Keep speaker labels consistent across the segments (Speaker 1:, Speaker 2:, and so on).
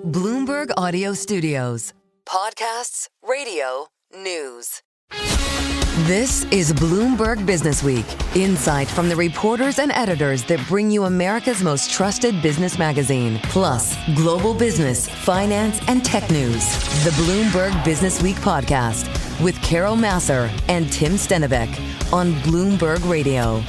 Speaker 1: Bloomberg Audio Studios. Podcasts, radio, news. This is Bloomberg Businessweek, insight from the reporters and editors that bring you America's most trusted business magazine, plus global business, finance, and tech news. The Bloomberg Businessweek podcast with Carol Massar and Tim Stenovec on Bloomberg Radio.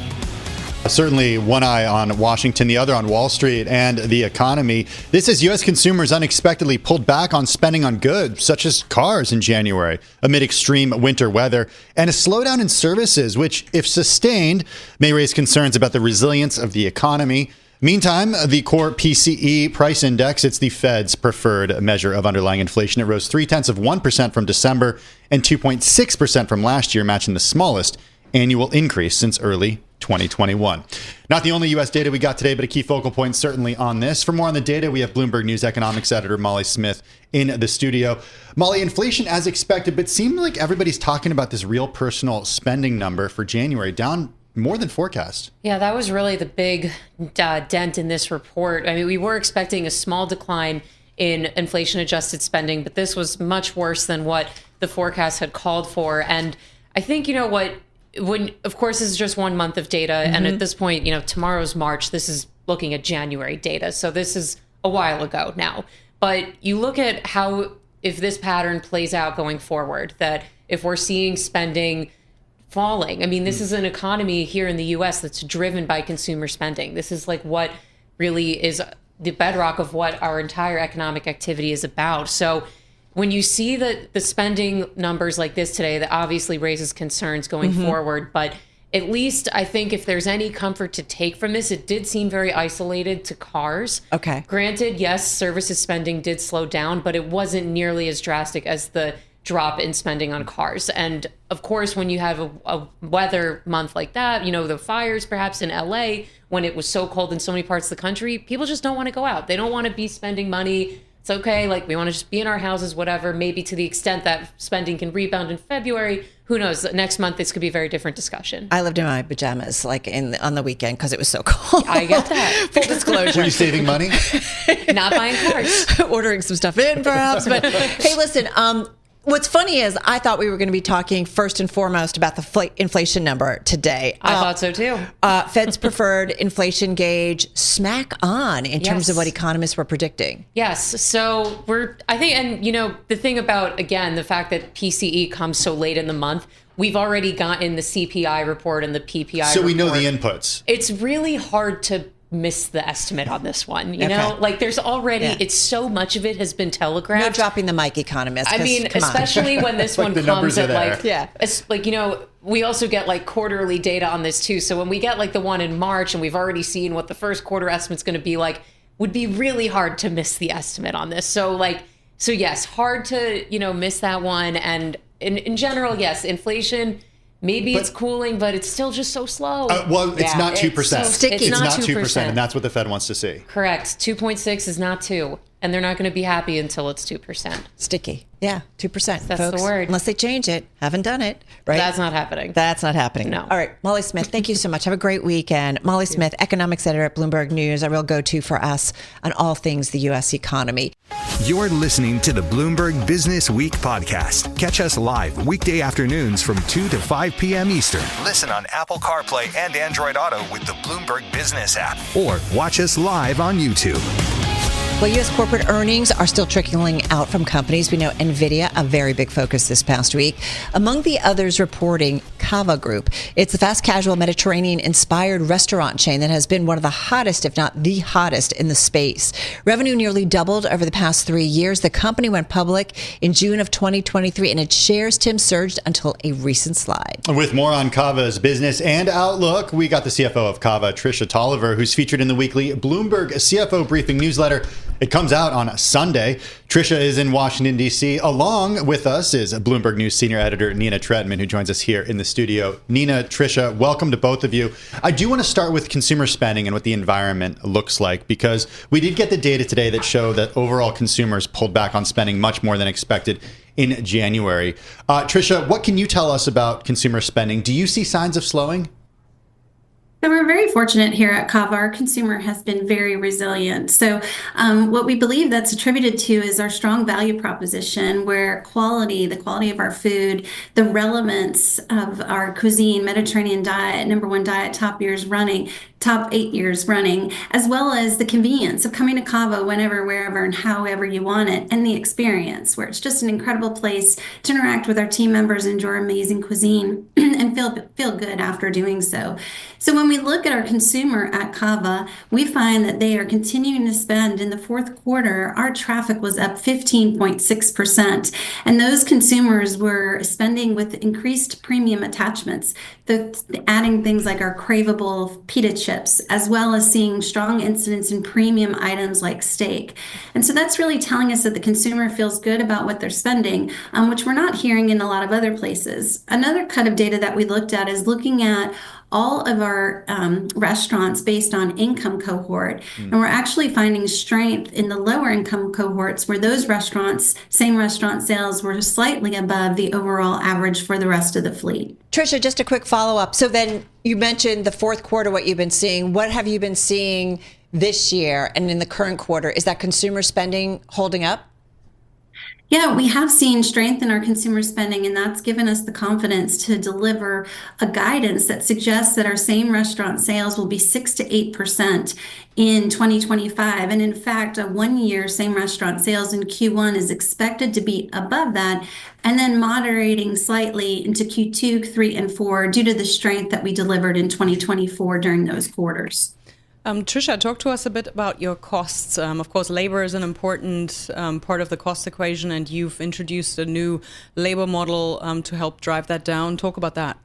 Speaker 2: Certainly one eye on Washington, the other on Wall Street and the economy. This is U.S. consumers unexpectedly pulled back on spending on goods, such as cars in January, amid extreme winter weather, and a slowdown in services, which, if sustained, may raise concerns about the resilience of the economy. Meantime, the core PCE price index, it's the Fed's preferred measure of underlying inflation. It rose 0.3% from December and 2.6% from last year, matching the smallest annual increase since early 2021. Not the only U.S. data we got today, but a key focal point certainly on this. For more on the data, we have Bloomberg News economics editor Molly Smith in the studio. Molly, inflation as expected, but seemed like everybody's talking about this real personal spending number for January, down more than forecast.
Speaker 3: Yeah, that was really the big dent in this report. I mean, we were expecting a small decline in inflation-adjusted spending, but this was much worse than what the forecast had called for. And I think, you know what, when, of course, this is just 1 month of data. And at this point, you know, tomorrow's March. This is looking at January data. So this is a while ago now. But you look at how, if this pattern plays out going forward, that if we're seeing spending falling, I mean, this is an economy here in the U.S. that's driven by consumer spending. This is like what really is the bedrock of what our entire economic activity is about. So when you see the spending numbers like this today, that obviously raises concerns going forward. But at least I think if there's any comfort to take from this, it did seem very isolated to cars.
Speaker 4: Okay.
Speaker 3: Granted, yes, services spending did slow down, but it wasn't nearly as drastic as the drop in spending on cars. And of course, when you have a weather month like that, you know, the fires perhaps in LA, when it was so cold in so many parts of the country, people just don't want to go out. They don't want to be spending money. It's okay, like we want to just be in our houses, whatever, maybe to the extent that spending can rebound in February. Who knows? Next month, this could be a very different discussion.
Speaker 4: I lived in my pajamas like on the weekend because it was so cold.
Speaker 3: I get that.
Speaker 4: Full disclosure.
Speaker 2: Were you saving money?
Speaker 3: Not buying cars.
Speaker 4: Ordering some stuff in, perhaps. But hey, listen, what's funny is I thought we were going to be talking first and foremost about the inflation number today.
Speaker 3: I thought so too.
Speaker 4: Fed's preferred inflation gauge, smack on in terms of what economists were predicting.
Speaker 3: Yes. So I think, and you know, the thing about, again, the fact that PCE comes so late in the month, we've already gotten the CPI report and the PPI report.
Speaker 2: So we know the inputs.
Speaker 3: It's really hard to miss the estimate on this one, you know, like there's already, it's so much of it has been telegraphed.
Speaker 4: No dropping the mic, economists.
Speaker 3: I mean, especially when this one comes at like,
Speaker 4: it's
Speaker 3: like, you know, we also get like quarterly data on this too. So when we get like the one in March and we've already seen what the first quarter estimate's going to be like, would be really hard to miss the estimate on this. So yes, hard to, you know, miss that one. And in general, yes, inflation, maybe it's cooling, but it's still just so slow.
Speaker 2: Well, it's not 2%.
Speaker 3: It's so sticky.
Speaker 2: It's not 2%, and that's what the Fed wants to see.
Speaker 3: Correct. 2.6 is not 2, and they're not going to be happy until it's 2%.
Speaker 4: Sticky. Yeah, 2%.
Speaker 3: That's
Speaker 4: folks.
Speaker 3: the word.
Speaker 4: Unless they change it. Haven't done it. Right?
Speaker 3: That's not happening.
Speaker 4: That's not happening.
Speaker 3: No.
Speaker 4: All right. Molly Smith, thank you so much. Have a great weekend. Molly Smith, economics editor at Bloomberg News, a real go-to for us on all things the U.S. economy.
Speaker 5: You're listening to the Bloomberg Business Week podcast. Catch us live weekday afternoons from 2 to 5 p.m. Eastern. Listen on Apple CarPlay and Android Auto with the Bloomberg Business app. Or watch us live on YouTube.
Speaker 4: Well, U.S. corporate earnings are still trickling out from companies. We know NVIDIA, a very big focus this past week. Among the others reporting, Cava Group. It's the fast casual Mediterranean-inspired restaurant chain that has been one of the hottest, if not the hottest, in the space. Revenue nearly doubled over the past 3 years. The company went public in June of 2023, and its shares, Tim, surged until a recent slide.
Speaker 2: With more on Cava's business and outlook, we got the CFO of Cava, Tricia Tolivar, who's featured in the weekly Bloomberg CFO Briefing newsletter. It comes out on Sunday. Tricia is in Washington, D.C. Along with us is Bloomberg News senior editor Nina Trentmann, who joins us here in the studio. Nina, Tricia, welcome to both of you. I do want to start with consumer spending and what the environment looks like, because we did get the data today that show that overall consumers pulled back on spending much more than expected in January. Tricia, what can you tell us about consumer spending? Do you see signs of slowing?
Speaker 6: So we're very fortunate here at Cava. Our consumer has been very resilient. So what we believe that's attributed to is our strong value proposition, where the quality of our food, the relevance of our cuisine, Mediterranean diet, #1 diet, top 8 years running, as well as the convenience of coming to Cava whenever, wherever, and however you want it, and the experience, where it's just an incredible place to interact with our team members, enjoy amazing cuisine, and feel good after doing so. So when we look at our consumer at Cava, we find that they are continuing to spend. In the fourth quarter, our traffic was up 15.6%, and those consumers were spending with increased premium attachments, adding things like our craveable pita chips, as well as seeing strong incidence in premium items like steak. And so that's really telling us that the consumer feels good about what they're spending, which we're not hearing in a lot of other places. Another cut of data that we looked at is looking at all of our restaurants based on income cohort. And we're actually finding strength in the lower income cohorts, where those same restaurant sales were slightly above the overall average for the rest of the fleet.
Speaker 4: Tricia, just a quick follow-up. So then you mentioned the fourth quarter, what you've been seeing. What have you been seeing this year and in the current quarter? Is that consumer spending holding up?
Speaker 6: Yeah, we have seen strength in our consumer spending, and that's given us the confidence to deliver a guidance that suggests that our same restaurant sales will be 6 to 8% in 2025. And in fact, a 1-year same restaurant sales in Q1 is expected to be above that, and then moderating slightly into Q2, 3, and 4 due to the strength that we delivered in 2024 during those quarters.
Speaker 7: Tricia, talk to us a bit about your costs. Of course, labor is an important part of the cost equation, and you've introduced a new labor model to help drive that down. Talk about that.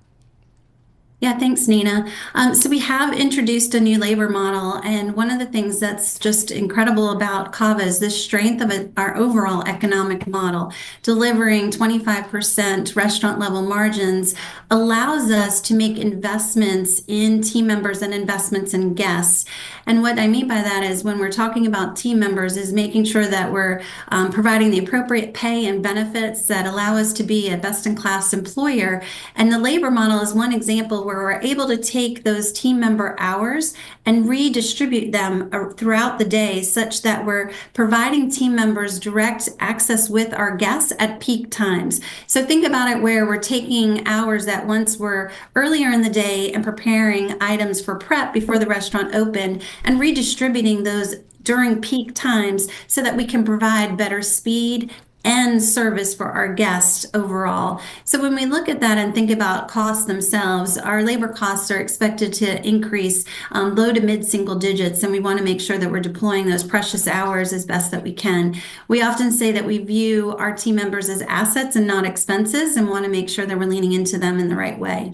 Speaker 6: Yeah, thanks, Nina. So we have introduced a new labor model, and one of the things that's just incredible about Cava is the strength of our overall economic model. Delivering 25% restaurant level margins allows us to make investments in team members and investments in guests. And what I mean by that is, when we're talking about team members, is making sure that we're providing the appropriate pay and benefits that allow us to be a best-in-class employer. And the labor model is one example where we're able to take those team member hours and redistribute them throughout the day, such that we're providing team members direct access with our guests at peak times. So think about it where we're taking hours that once were earlier in the day and preparing items for prep before the restaurant opened, and redistributing those during peak times so that we can provide better speed and service for our guests overall. So when we look at that and think about costs themselves, our labor costs are expected to increase low to mid single digits, and we want to make sure that we're deploying those precious hours as best that we can. We often say that we view our team members as assets and not expenses, and want to make sure that we're leaning into them in the right way.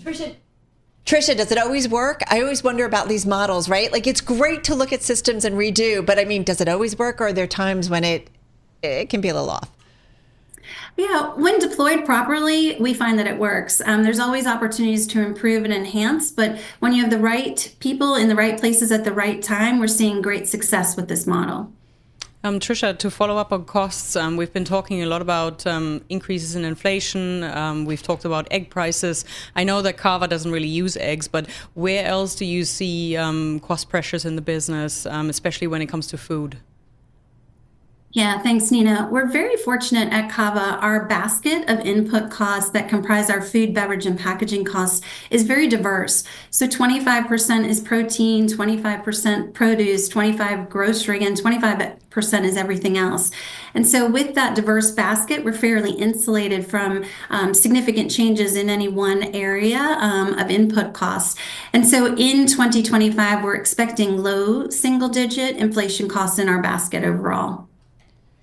Speaker 4: Tricia, does it always work? I always wonder about these models, right? Like, it's great to look at systems and redo, but I mean, does it always work, or are there times when it can be a little off?
Speaker 6: Yeah, when deployed properly, we find that it works. There's always opportunities to improve and enhance, but when you have the right people in the right places at the right time, we're seeing great success with this model.
Speaker 7: Tricia, to follow up on costs, we've been talking a lot about increases in inflation. We've talked about egg prices. I know that Cava doesn't really use eggs, but where else do you see cost pressures in the business, especially when it comes to food?
Speaker 6: Yeah, thanks, Nina. We're very fortunate at Cava. Our basket of input costs that comprise our food, beverage, and packaging costs is very diverse. So 25% is protein, 25% produce, 25% grocery, and 25% is everything else. And so with that diverse basket, we're fairly insulated from significant changes in any one area of input costs. And so in 2025, we're expecting low single-digit inflation costs in our basket overall.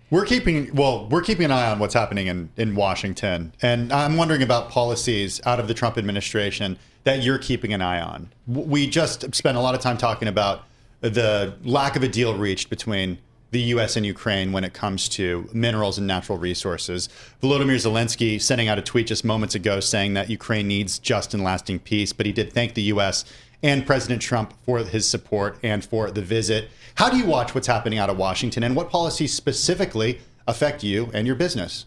Speaker 2: We're keeping an eye on what's happening in Washington, and I'm wondering about policies out of the Trump administration that you're keeping an eye on. We just spent a lot of time talking about the lack of a deal reached between the U.S. and Ukraine when it comes to minerals and natural resources. Volodymyr Zelensky sending out a tweet just moments ago saying that Ukraine needs just and lasting peace, but he did thank the U.S. and President Trump for his support and for the visit. How do you watch what's happening out of Washington, and what policies specifically affect you and your business?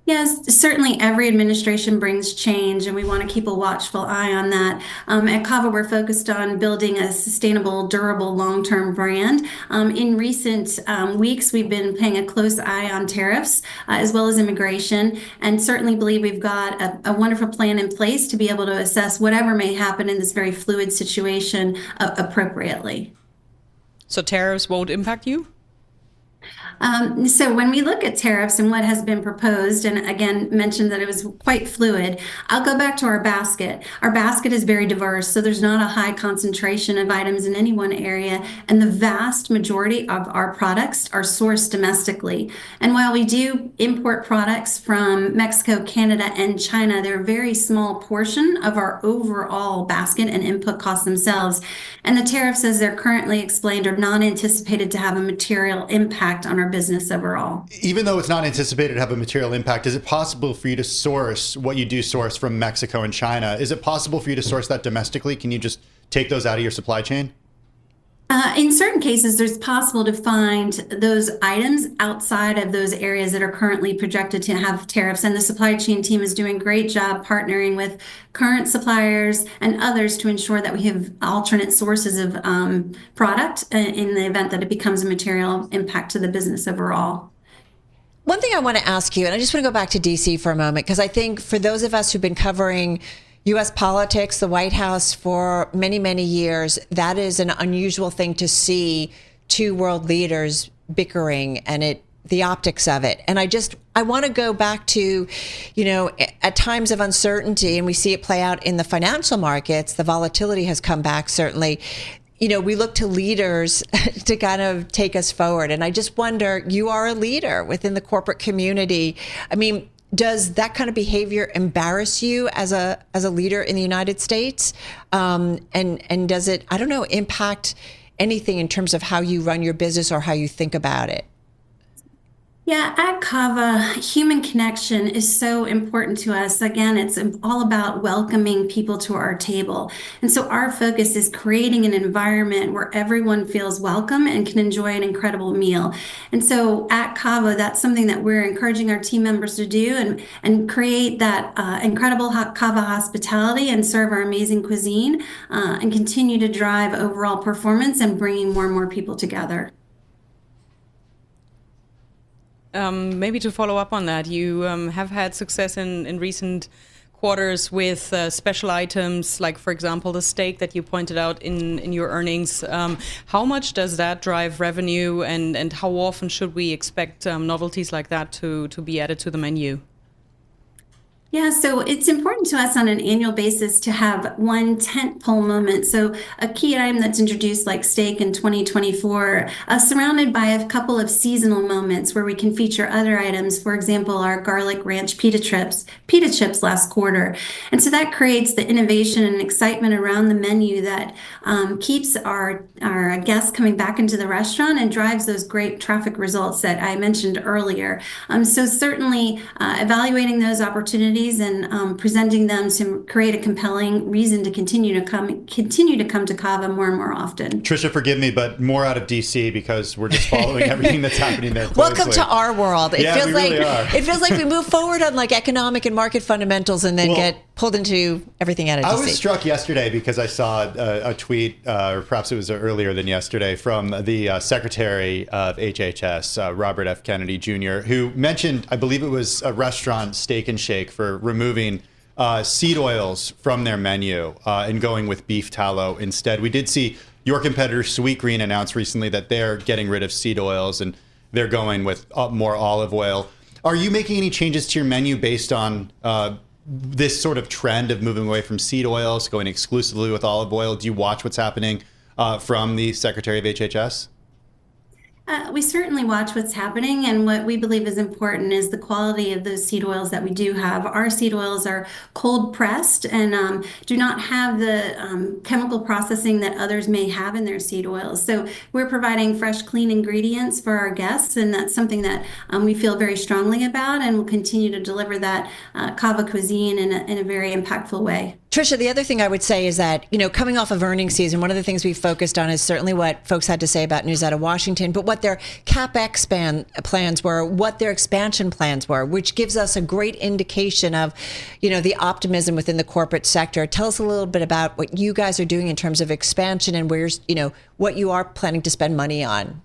Speaker 6: Yes, certainly every administration brings change, and we want to keep a watchful eye on that. At Cava, we're focused on building a sustainable, durable, long-term brand. In recent weeks, we've been paying a close eye on tariffs as well as immigration, and certainly believe we've got a wonderful plan in place to be able to assess whatever may happen in this very fluid situation appropriately.
Speaker 7: So tariffs won't impact you?
Speaker 6: So when we look at tariffs and what has been proposed, and again mentioned that it was quite fluid, I'll go back to our basket. Our basket is very diverse, so there's not a high concentration of items in any one area, and the vast majority of our products are sourced domestically. And while we do import products from Mexico, Canada, and China, they're a very small portion of our overall basket and input costs themselves. And the tariffs, as they're currently explained, are not anticipated to have a material impact on our business overall.
Speaker 2: Even though it's not anticipated to have a material impact, is it possible for you to source what you do source from Mexico and China? Is it possible for you to source that domestically? Can you just take those out of your supply chain?
Speaker 6: In certain cases, there's possible to find those items outside of those areas that are currently projected to have tariffs. And the supply chain team is doing a great job partnering with current suppliers and others to ensure that we have alternate sources of product in the event that it becomes a material impact to the business overall.
Speaker 4: One thing I want to ask you, and I just want to go back to DC for a moment, because I think for those of us who've been covering U.S. politics, the White House for many, many years, that is an unusual thing to see two world leaders bickering and the optics of it. And I want to go back to, at times of uncertainty, and we see it play out in the financial markets, the volatility has come back, certainly. We look to leaders to kind of take us forward. And I just wonder, you are a leader within the corporate community. I mean, does that kind of behavior embarrass you as a leader in the United States? And does it, I don't know, impact anything in terms of how you run your business or how you think about it?
Speaker 6: Yeah, at Cava, human connection is so important to us. Again, it's all about welcoming people to our table. And so our focus is creating an environment where everyone feels welcome and can enjoy an incredible meal. And so at Cava, that's something that we're encouraging our team members to do and create that incredible Cava hospitality and serve our amazing cuisine and continue to drive overall performance and bringing more and more people together.
Speaker 7: Maybe to follow up on that, you have had success in recent quarters with special items, like, for example, the steak that you pointed out in your earnings. How much does that drive revenue, and how often should we expect novelties like that to be added to the menu?
Speaker 6: Yeah, so it's important to us on an annual basis to have one tentpole moment. So a key item that's introduced, like steak in 2024, surrounded by a couple of seasonal moments where we can feature other items. For example, our garlic ranch pita chips last quarter. And so that creates the innovation and excitement around the menu that keeps our guests coming back into the restaurant and drives those great traffic results that I mentioned earlier. So certainly evaluating those opportunities and presenting them to create a compelling reason to continue to come to Cava more and more often.
Speaker 2: Tricia, forgive me, but more out of DC because we're just following everything that's happening there closely.
Speaker 4: Welcome to our world. It feels like
Speaker 2: really are.
Speaker 4: It feels like we move forward on like economic and market fundamentals and then get pulled into everything out of DC.
Speaker 2: I was struck yesterday because I saw a tweet, or perhaps it was earlier than yesterday, from the Secretary of HHS, Robert F. Kennedy Jr., who mentioned, I believe it was a restaurant, Steak and Shake, for removing seed oils from their menu and going with beef tallow instead. We did see your competitor Sweetgreen announce recently that they're getting rid of seed oils and they're going with more olive oil. Are you making any changes to your menu based on this sort of trend of moving away from seed oils, going exclusively with olive oil? Do you watch what's happening from the Secretary of HHS?
Speaker 6: We certainly watch what's happening, and what we believe is important is the quality of those seed oils that we do have. Our seed oils are cold pressed and do not have the chemical processing that others may have in their seed oils. So we're providing fresh, clean ingredients for our guests, and that's something that we feel very strongly about, and will continue to deliver that Cava cuisine in a very impactful way.
Speaker 4: Tricia, the other thing I would say is that, coming off of earnings season, one of the things we focused on is certainly what folks had to say about news out of Washington, but what their CapEx plans were, what their expansion plans were, which gives us a great indication of, the optimism within the corporate sector. Tell us a little bit about what you guys are doing in terms of expansion and where's, what you are planning to spend money on.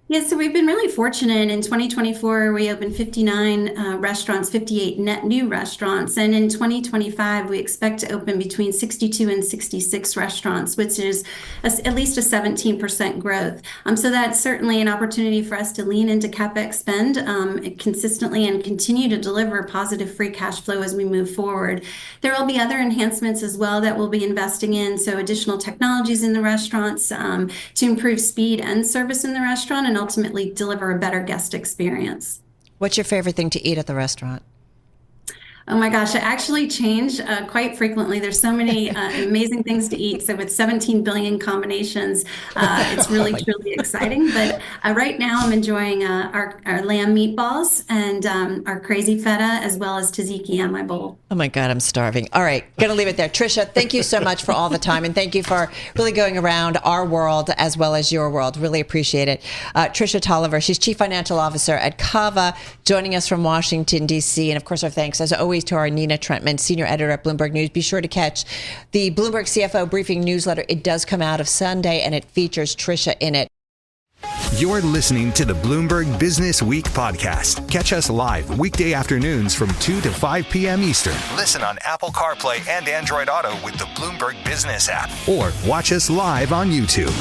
Speaker 6: Yeah, so we've been really fortunate. In 2024, we opened 59 restaurants, 58 net new restaurants. And in 2025, we expect to open between 62 and 66 restaurants, which is at least a 17% growth. So that's certainly an opportunity for us to lean into CapEx spend consistently and continue to deliver positive free cash flow as we move forward. There will be other enhancements as well that we'll be investing in. So additional technologies in the restaurants to improve speed and service in the restaurant and ultimately deliver a better guest experience.
Speaker 4: What's your favorite thing to eat at the restaurant?
Speaker 6: Oh my gosh, it actually changed quite frequently. There's so many amazing things to eat. So with 17 billion combinations, it's really, truly exciting. But right now I'm enjoying our lamb meatballs and our crazy feta, as well as tzatziki on my bowl.
Speaker 4: Oh my God, I'm starving. All right, going to leave it there. Tricia, thank you so much for all the time. And thank you for really going around our world as well as your world. Really appreciate it. Tricia Tolivar, she's Chief Financial Officer at Cava, joining us from Washington, D.C. And of course, our thanks, as always, to our Nina Trentmann, Senior Editor at Bloomberg News. Be sure to catch the Bloomberg CFO Briefing newsletter. It does come out of Sunday, and it features Tricia in it.
Speaker 5: You're listening to the Bloomberg Business Week podcast. Catch us live weekday afternoons from 2 to 5 p.m. Eastern. Listen on Apple CarPlay and Android Auto with the Bloomberg Business app. Or watch us live on YouTube.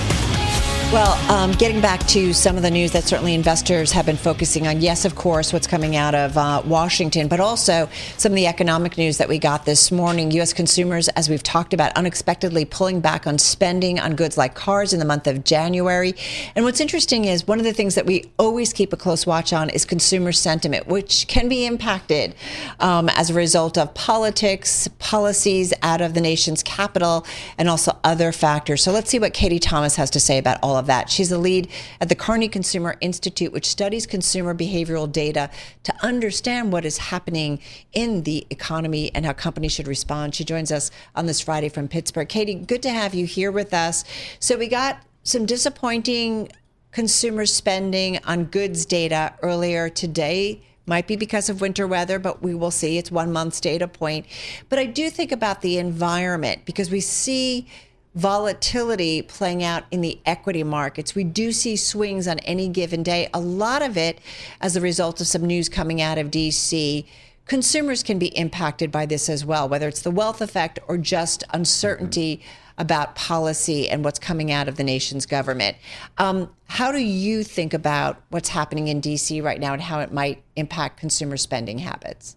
Speaker 4: Well, getting back to some of the news that certainly investors have been focusing on. Yes, of course, what's coming out of Washington, but also some of the economic news that we got this morning. U.S. consumers, as we've talked about, unexpectedly pulling back on spending on goods like cars in the month of January. And what's interesting is one of the things that we always keep a close watch on is consumer sentiment, which can be impacted as a result of politics, policies out of the nation's capital, and also other factors. So let's see what Katie Thomas has to say about all of that. She's the lead at the Kearney Consumer Institute, which studies consumer behavioral data to understand what is happening in the economy and how companies should respond. She joins us on this Friday from Pittsburgh. Katie, good to have you here with us. So we got some disappointing consumer spending on goods data earlier today. Might be because of winter weather, but we will see. It's 1 month's data point. But I do think about the environment because we see volatility playing out in the equity markets. We do see swings on any given day. A lot of it as a result of some news coming out of DC. Consumers can be impacted by this as well, whether it's the wealth effect or just uncertainty about policy and what's coming out of the nation's government. How do you think about what's happening in DC right now and how it might impact consumer spending habits?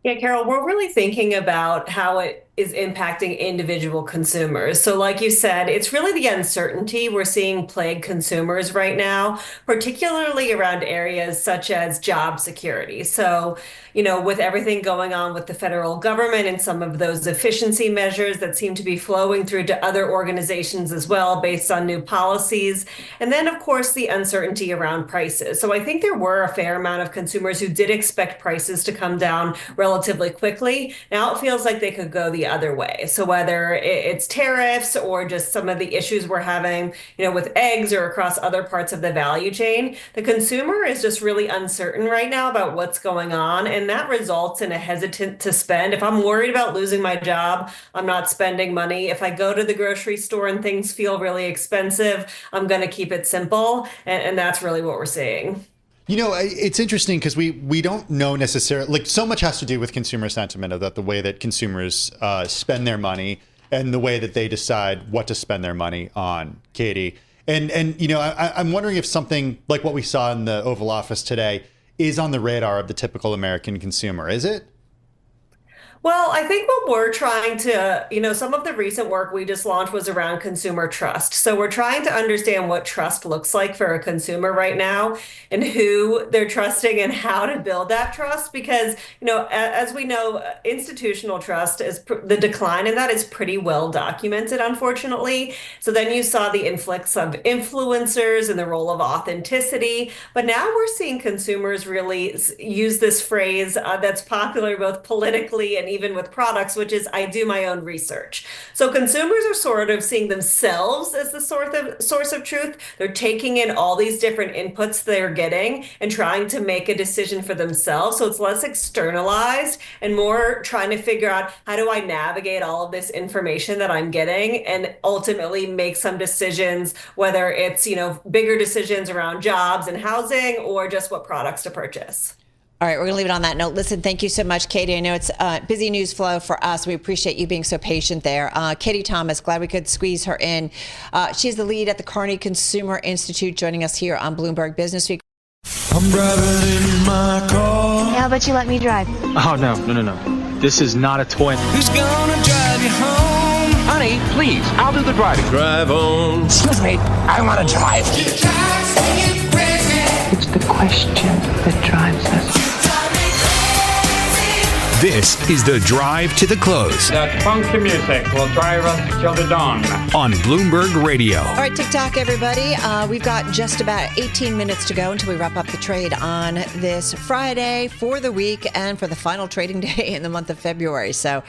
Speaker 8: Yeah, Carol, we're really thinking about how it is impacting individual consumers. So like you said, it's really the uncertainty we're seeing plague consumers right now, particularly around areas such as job security. So, with everything going on with the federal government and some of those efficiency measures that seem to be flowing through to other organizations as well based on new policies. And then, of course, the uncertainty around prices. So I think there were a fair amount of consumers who did expect prices to come down relatively quickly. Now it feels like they could go the other way. So whether it's tariffs or just some of the issues we're having, with eggs or across other parts of the value chain, the consumer is just really uncertain right now about what's going on. And that results in a hesitant to spend. If I'm worried about losing my job, I'm not spending money. If I go to the grocery store and things feel really expensive, I'm going to keep it simple. And that's really what we're seeing.
Speaker 2: It's interesting because we don't know necessarily, so much has to do with consumer sentiment about the way that consumers spend their money and the way that they decide what to spend their money on, Katie. And I'm wondering if something like what we saw in the Oval Office today is on the radar of the typical American consumer. Is it?
Speaker 8: Well, I think what we're trying to, some of the recent work we just launched was around consumer trust. So we're trying to understand what trust looks like for a consumer right now and who they're trusting and how to build that trust. Because, as we know, institutional trust is the decline in that is pretty well documented, unfortunately. So then you saw the influx of influencers and the role of authenticity. But now we're seeing consumers really use this phrase that's popular both politically and and even with products, which is I do my own research. So consumers are sort of seeing themselves as the source of truth. They're taking in all these different inputs they're getting and trying to make a decision for themselves. So it's less externalized and more trying to figure out, how do I navigate all of this information that I'm getting and ultimately make some decisions, whether it's, bigger decisions around jobs and housing or just what products to purchase.
Speaker 4: All right, we're going to leave it on that note. Listen, thank you so much, Katie. I know it's busy news flow for us. We appreciate you being so patient there. Katie Thomas, glad we could squeeze her in. She's the lead at the Kearney Consumer Institute, joining us here on Bloomberg Businessweek.
Speaker 9: I'm driving in my car.
Speaker 10: How about you let me drive?
Speaker 11: Oh, no. This is not a toy.
Speaker 9: Who's gonna drive you home?
Speaker 11: Honey, please, I'll do the driving.
Speaker 9: Drive on.
Speaker 11: Excuse me, I want to drive.
Speaker 10: It's the question that drives us.
Speaker 5: This is the Drive to the Close
Speaker 12: That funky music will drive us till the dawn.
Speaker 5: on Bloomberg Radio.
Speaker 4: All right, TikTok, everybody. We've got just about 18 minutes to go until we wrap up the trade on this Friday for the week and for the final trading day in the month of February. So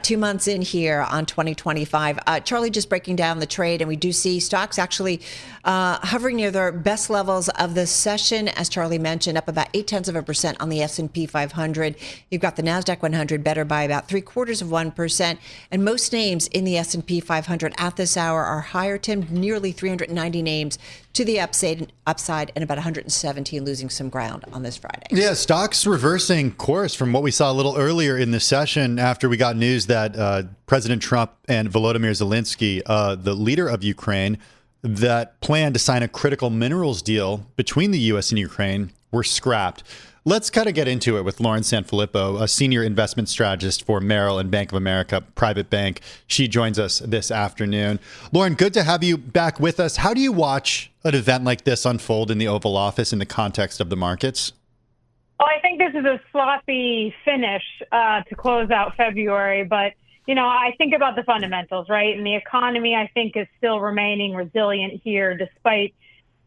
Speaker 4: 2 months in here on 2025. Charlie just breaking down the trade, and we do see stocks actually hovering near their best levels of the session, as Charlie mentioned, up about 0.8% on the S&P 500. You've got the NASDAQ 100 better by about 0.75%, and most names in the S&P 500 at this hour are higher. Tim, nearly 390 names to the upside, and about 117 losing some ground on this Friday.
Speaker 2: Yeah, stocks reversing course from what we saw a little earlier in the session after we got news that President Trump and Volodymyr Zelensky, the leader of Ukraine, that plan to sign a critical minerals deal between the U.S. and Ukraine were scrapped. Let's kind of get into it with Lauren Sanfilippo, a senior investment strategist for Merrill and Bank of America Private Bank. She joins us this afternoon. Lauren, good to have you back with us. How do you watch an event like this unfold in the Oval Office in the context of the markets?
Speaker 13: Well, I think this is a sloppy finish to close out February, but I think about the fundamentals, right? And the economy, I think, is still remaining resilient here despite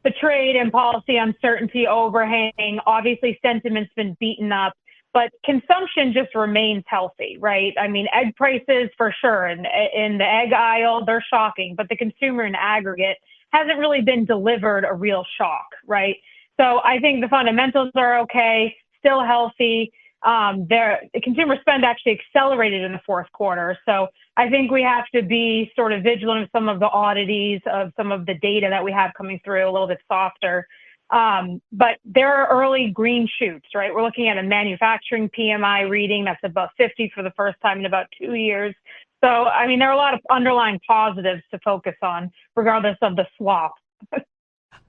Speaker 13: the trade and policy uncertainty overhang. Obviously, sentiment's been beaten up, but consumption just remains healthy, right? I mean, egg prices for sure. In the egg aisle, they're shocking, but the consumer in aggregate hasn't really been delivered a real shock, right? So I think the fundamentals are okay, still healthy. The consumer spend actually accelerated in the fourth quarter. So I think we have to be sort of vigilant of some of the oddities of some of the data that we have coming through, a little bit softer. But there are early green shoots, right? We're looking at a manufacturing PMI reading that's above 50 for the first time in about 2 years. So, I mean, there are a lot of underlying positives to focus on, regardless of the swap.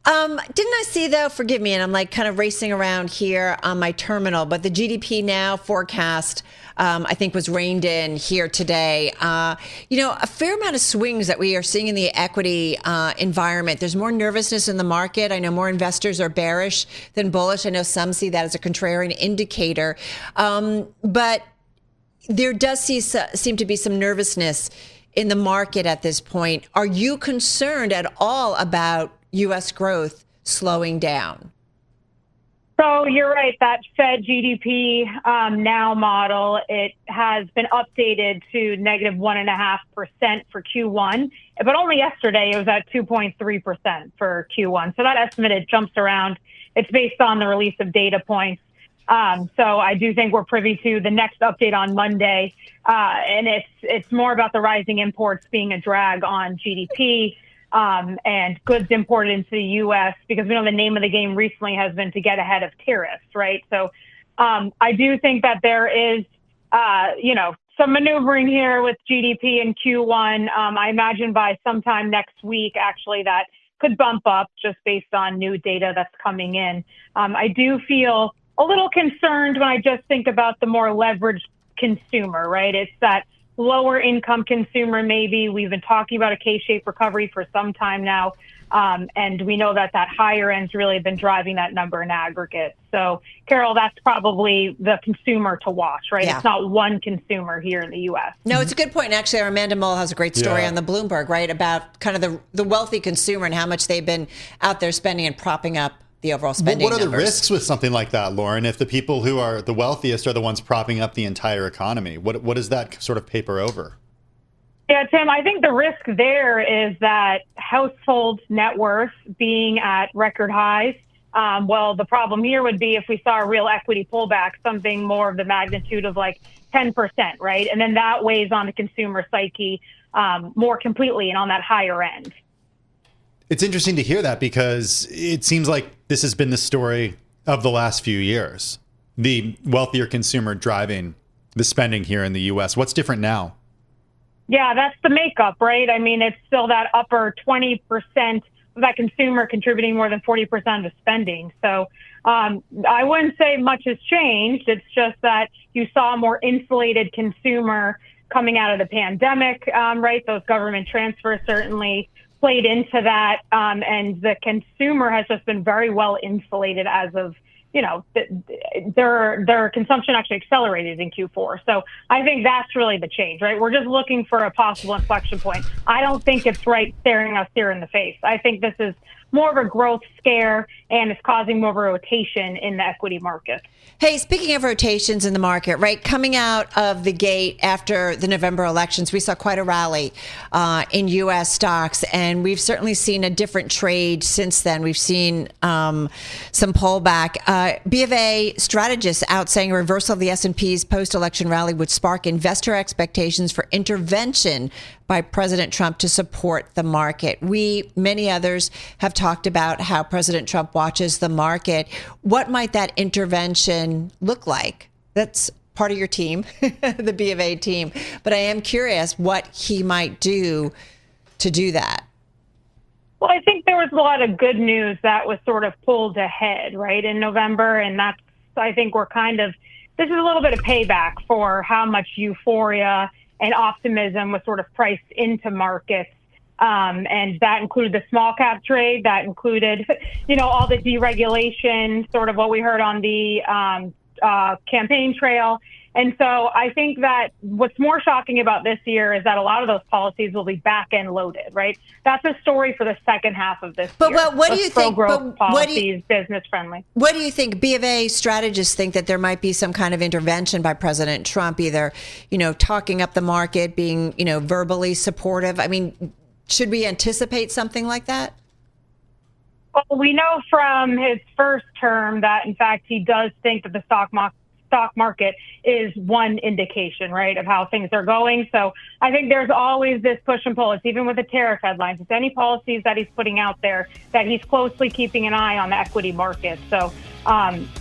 Speaker 4: Didn't I see, though, forgive me, and I'm like kind of racing around here on my terminal, but the GDP Now forecast, I think, was reined in here today. A fair amount of swings that we are seeing in the equity environment. There's more nervousness in the market. I know more investors are bearish than bullish. I know some see that as a contrarian indicator. But there does seem to be some nervousness in the market at this point. Are you concerned at all about U.S. growth slowing down?
Speaker 13: So you're right, that Fed GDP Now model, it has been updated to negative 1.5% for Q1, but only yesterday it was at 2.3% for Q1. So that estimate, it jumps around. It's based on the release of data points. So I do think we're privy to the next update on Monday, and it's more about the rising imports being a drag on GDP. And goods imported into the U.S. because we know the name of the game recently has been to get ahead of tariffs, right? So I do think that there is, some maneuvering here with GDP in Q1. I imagine by sometime next week, actually, that could bump up just based on new data that's coming in. I do feel a little concerned when I just think about the more leveraged consumer, right? It's that lower income consumer, maybe. We've been talking about a K-shaped recovery for some time now. And we know that higher end's really been driving that number in aggregate. So, Carol, that's probably the consumer to watch, right?
Speaker 4: Yeah.
Speaker 13: It's not one consumer here in the U.S.
Speaker 4: No, it's a good point. And actually, Amanda Mull has a great story on the Bloomberg, right, about kind of the wealthy consumer and how much they've been out there spending and propping up the overall spending
Speaker 2: What are
Speaker 4: numbers.
Speaker 2: the risks with something like that, Lauren? If the people who are the wealthiest are the ones propping up the entire economy, what does that sort of paper over?
Speaker 13: Yeah, Tim, I think the risk there is that household net worth being at record highs. Well, the problem here would be if we saw a real equity pullback, something more of the magnitude of like 10%, right? And then that weighs on the consumer psyche more completely and on that higher end.
Speaker 2: It's interesting to hear that because it seems like this has been the story of the last few years. The wealthier consumer driving the spending here in the U.S. What's different now?
Speaker 13: Yeah, that's the makeup, right? I mean, it's still that upper 20% of that consumer contributing more than 40% of the spending. So I wouldn't say much has changed. It's just that you saw a more insulated consumer coming out of the pandemic, right? Those government transfers certainly played into that. And the consumer has just been very well insulated as of, their consumption actually accelerated in Q4. So I think that's really the change, right? We're just looking for a possible inflection point. I don't think it's right staring us here in the face. I think this is more of a growth scare and it's causing more of a rotation in the equity market.
Speaker 4: Hey, speaking of rotations in the market, right, coming out of the gate after the November elections, we saw quite a rally in U.S. stocks, and we've certainly seen a different trade since then. We've seen some pullback. B of A strategists out saying a reversal of the S&P's post-election rally would spark investor expectations for intervention by President Trump to support the market. Many others have talked about how President Trump watches the market. What might that intervention look like? That's part of your team, the B of A team. But I am curious what he might do to do that.
Speaker 13: Well, I think there was a lot of good news that was sort of pulled ahead, right, in November. And that's, I think this is a little bit of payback for how much euphoria and optimism was sort of priced into markets. And that included the small cap trade, that included, all the deregulation, sort of what we heard on the campaign trail. And so I think that what's more shocking about this year is that a lot of those policies will be back end loaded, right? That's a story for the second half of this year.
Speaker 4: But what do you think?
Speaker 13: Pro-growth policies, business friendly.
Speaker 4: What do you think? B of A strategists think that there might be some kind of intervention by President Trump, either, talking up the market, being, verbally supportive. I mean, should we anticipate something like that?
Speaker 13: Well, we know from his first term that, in fact, he does think that the stock market is one indication, right, of how things are going. So I think there's always this push and pull. It's even with the tariff headlines. It's any policies that he's putting out there that he's closely keeping an eye on the equity market. So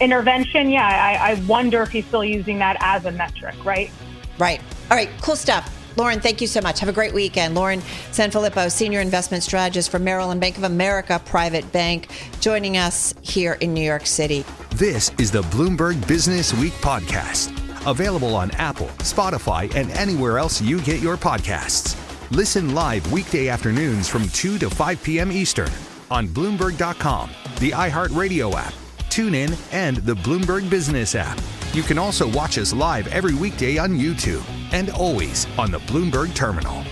Speaker 13: intervention, I wonder if he's still using that as a metric, right?
Speaker 4: Right. All right. Cool stuff. Lauren, thank you so much. Have a great weekend. Lauren Sanfilippo, Senior Investment Strategist for Merrill and Bank of America Private Bank, joining us here in New York City.
Speaker 5: This is the Bloomberg Business Week podcast, available on Apple, Spotify, and anywhere else you get your podcasts. Listen live weekday afternoons from 2 to 5 p.m. Eastern on Bloomberg.com, the iHeartRadio app, TuneIn, and the Bloomberg Business app. You can also watch us live every weekday on YouTube and always on the Bloomberg Terminal.